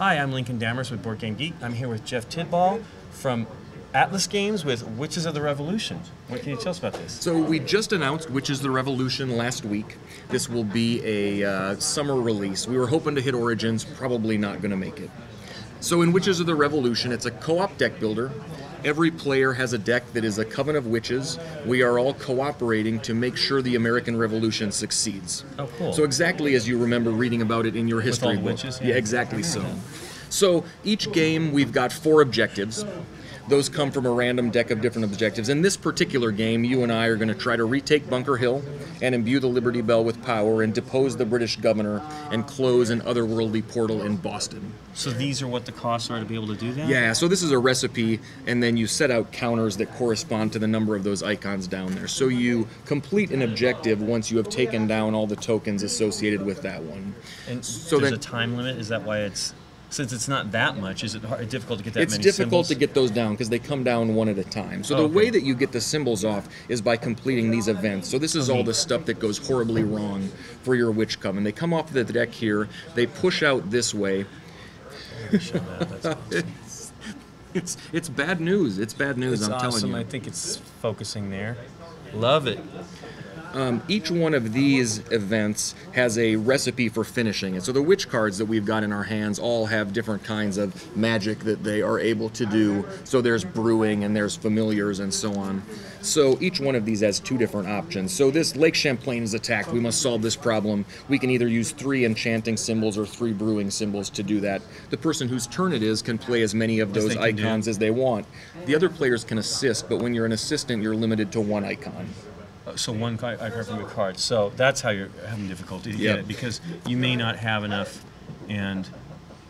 Hi, I'm Lincoln Dammers with Board Game Geek. I'm here with Jeff Tidball from Atlas Games with Witches of the Revolution. What can you tell us about this? So we just announced Witches of the Revolution last week. This will be a summer release. We were hoping to hit Origins, probably not going to make it. So in Witches of the Revolution, it's a co-op deck builder. Every player has a deck that is a coven of witches. We are all cooperating to make sure the American Revolution succeeds. Oh, cool. So exactly as you remember reading about it in your history all the book. witches? Yeah, exactly so. So each game we've got 4 objectives. Those come from a random deck of different objectives. In this particular game, you and I are going to try to retake Bunker Hill and imbue the Liberty Bell with power and depose the British governor and close an otherworldly portal in Boston. So these are what the costs are to be able to do that? Yeah, so this is a recipe, and then you set out counters that correspond to the number of those icons down there. So you complete an objective once you have taken down all the tokens associated with that one. And so there's then, a time limit? Is that why it's... Since it's not that much, is it difficult to get that many It's difficult symbols? to get those down because they come down one at a time. So the way that you get the symbols off is by completing these events. So this is all the stuff that goes horribly wrong for your witch coven. They come off the deck here, they push out this way. That's awesome. It's bad news. It's bad news, I'm telling you. I think it's focusing there. Love it. Each one of these events has a recipe for finishing it. So the witch cards that we've got in our hands all have different kinds of magic that they are able to do. So there's brewing and there's familiars and so on. So each one of these has 2 different options. So this Lake Champlain is attacked. We must solve this problem. We can either use 3 enchanting symbols or 3 brewing symbols to do that. The person whose turn it is can play as many of those icons as they want. The other players can assist, but when you're an assistant, you're limited to 1 icon. So one icon from your card. So that's how you're having difficulty to get it, because you may not have enough, and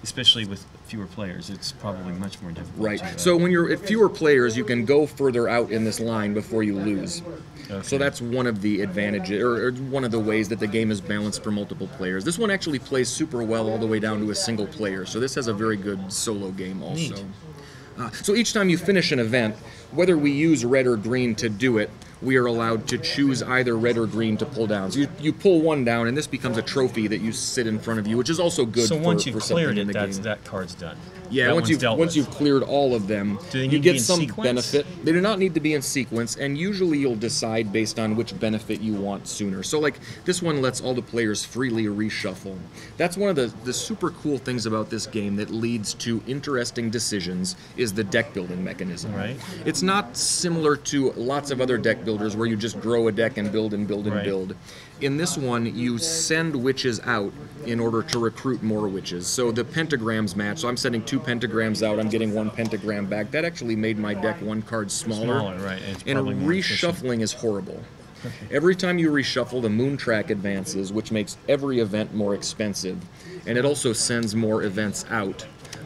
especially with fewer players, it's probably much more difficult. Right. So when you're at fewer players, you can go further out in this line before you lose. Okay. So that's one of the advantages, or one of the ways that the game is balanced for multiple players. This one actually plays super well all the way down to a single player. So this has a very good solo game also. Neat. So each time you finish an event, whether we use red or green to do it, we are allowed to choose either red or green to pull down. So you pull one down, and this becomes a trophy that you sit in front of you, which is also good for once you've cleared it, game. that card's done. Yeah, once you've cleared all of them, you get some benefit. They do not need to be in sequence, and usually you'll decide based on which benefit you want sooner. So like this one lets all the players freely reshuffle. That's one of the super cool things about this game that leads to interesting decisions is the deck building mechanism. Right. It's not similar to lots of other deck builders where you just grow a deck and build and build and build. In this one, you send witches out in order to recruit more witches. So the pentagrams match. So I'm sending 2 pentagrams out. I'm getting 1 pentagram back. That actually made my deck 1 card smaller. Right. And reshuffling is horrible. Okay. Every time you reshuffle, the moon track advances, which makes every event more expensive. And it also sends more events out,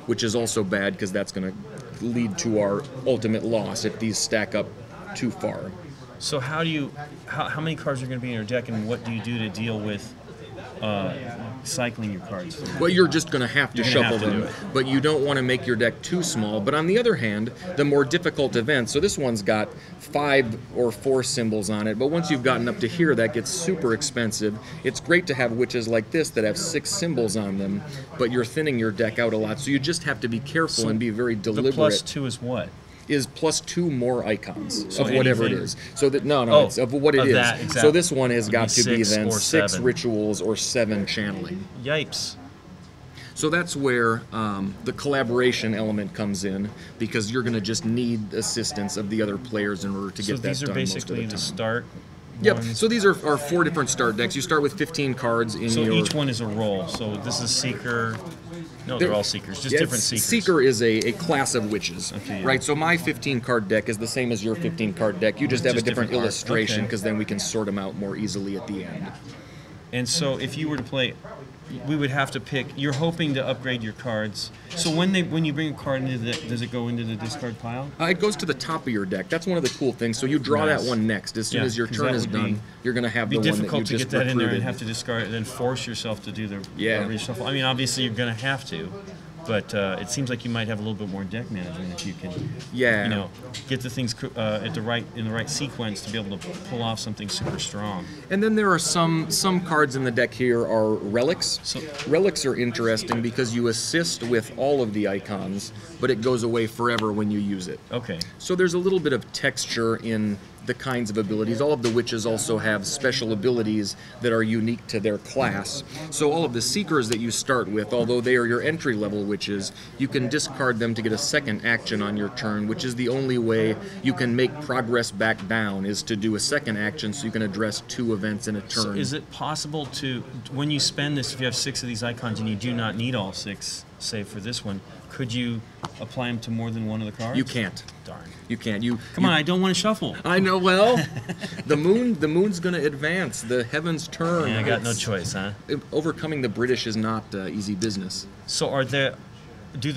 which is also bad because that's going to lead to our ultimate loss if these stack up too far. So how many cards are going to be in your deck, and what do you do to deal with cycling your cards? Well, you're just going to have to shuffle them, but you don't want to make your deck too small. But on the other hand, the more difficult events, so this one's got 5 or 4 symbols on it, but once you've gotten up to here, that gets super expensive. It's great to have witches like this that have 6 symbols on them, but you're thinning your deck out a lot, so you just have to be careful and be very deliberate. The +2 is what? Is +2 more icons so of whatever it is. So that it's of what it is. Exactly. So this one has got to be then 6 7 rituals or 7 channeling. Yipes. So that's where the collaboration element comes in, because you're going to just need assistance of the other players in order to get that done. So these are basically the start. Yep. So these are 4 different start decks. You start with 15 cards in your... So each one is a roll. So this is Seeker. No, they're all Seekers, just different Seekers. Seeker is a class of witches, right? So my 15-card deck is the same as your 15-card deck. You just have a different illustration, because then we can sort them out more easily at the end. And so if you were to play, we would have to pick. You're hoping to upgrade your cards. So when you bring a card into the, does it go into the discard pile? It goes to the top of your deck. That's one of the cool things. So you draw that one next. As soon as your turn is done, you're going to have the one that you just recruited. It'd be difficult to get that in there and have to discard it, and then force yourself to do the reshuffle. I mean, obviously you're going to have to. But it seems like you might have a little bit more deck management if you can, get the things in the right sequence to be able to pull off something super strong. And then there are some cards in the deck here are relics. Relics are interesting because you assist with all of the icons, but it goes away forever when you use it. Okay. So there's a little bit of texture in the kinds of abilities. All of the witches also have special abilities that are unique to their class. So all of the seekers that you start with, although they are your entry-level witches, you can discard them to get a second action on your turn, which is the only way you can make progress back down, is to do a second action so you can address 2 events in a turn. So is it possible to, when you spend this, if you have 6 of these icons and you do not need all 6, say for this one, could you apply them to more than one of the cards? You can't. Darn. You can't. Come on, I don't want to shuffle. I know. Well, the moon's going to advance. The heavens turn. Yeah, I got no choice, huh? Overcoming the British is not easy business. So are the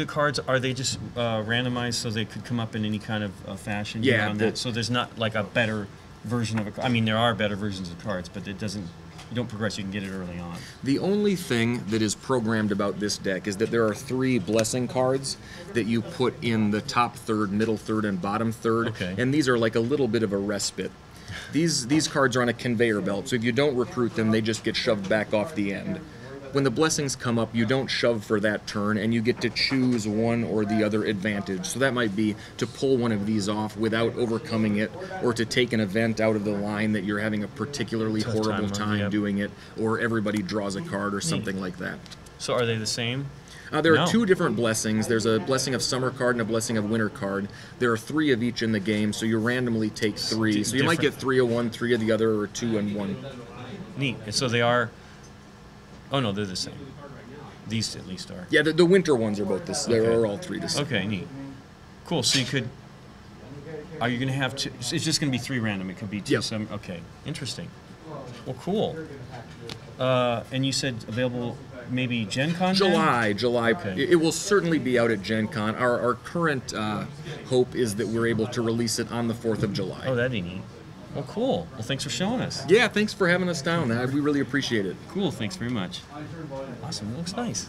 cards, are they just randomized so they could come up in any kind of fashion? Yeah. So there's not like a better version of I mean, there are better versions of cards, but it doesn't. You don't progress, you can get it early on. The only thing that is programmed about this deck is that there are 3 blessing cards that you put in the top third, middle third, and bottom third. Okay. And these are like a little bit of a respite. These cards are on a conveyor belt, so if you don't recruit them, they just get shoved back off the end. When the blessings come up, you don't shove for that turn, and you get to choose one or the other advantage. So that might be to pull one of these off without overcoming it, or to take an event out of the line that you're having a particularly horrible time doing it, or everybody draws a card or something like that. So are they the same? There are 2 different blessings. There's a blessing of summer card and a blessing of winter card. There are 3 of each in the game, so you randomly take 3. So you might get 3 of one, 3 of the other, or 2 and 1. Neat. And so they are. Oh no, they're the same. These at least are. Yeah, the winter ones are both this. Okay. They're all 3 the same. Okay, neat. Cool. So you could. Are you going to have 2? It's just going to be 3 random. It could be 2. Yep. Some. Okay. Interesting. Well, cool. And you said available maybe Gen Con? July. Okay. It will certainly be out at Gen Con. Our current hope is that we're able to release it on the 4th of July. Oh, that'd be neat. Well, cool. Well, thanks for showing us. Yeah, thanks for having us down. We really appreciate it. Cool. Thanks very much. Awesome. It looks nice.